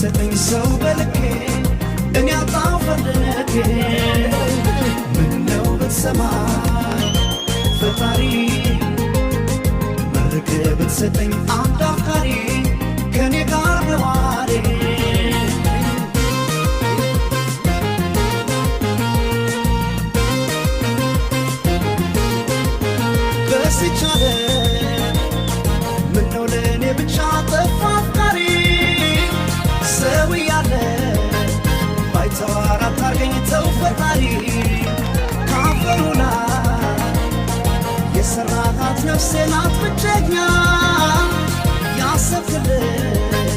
ብትሰጠኝ ሰው በልኬ እኔ አጣው ፈርደነኬ ምነው ብትሰማኝ ፈጣሪ መርቅ ብትሰጠኝ አንድ አፍቃሪ ከኔ ጋር ነዋሪ በስቻለ ምነው ለእኔ ብቻ ጠፋ አፍቃሪ ሰው ያለ ባይተዋር አታርገኝ ተው ፈጣሪ ካፈሩ ላይ የሰራሃት ነፍሴ ናት ብቸኛ ያሰብክልኝ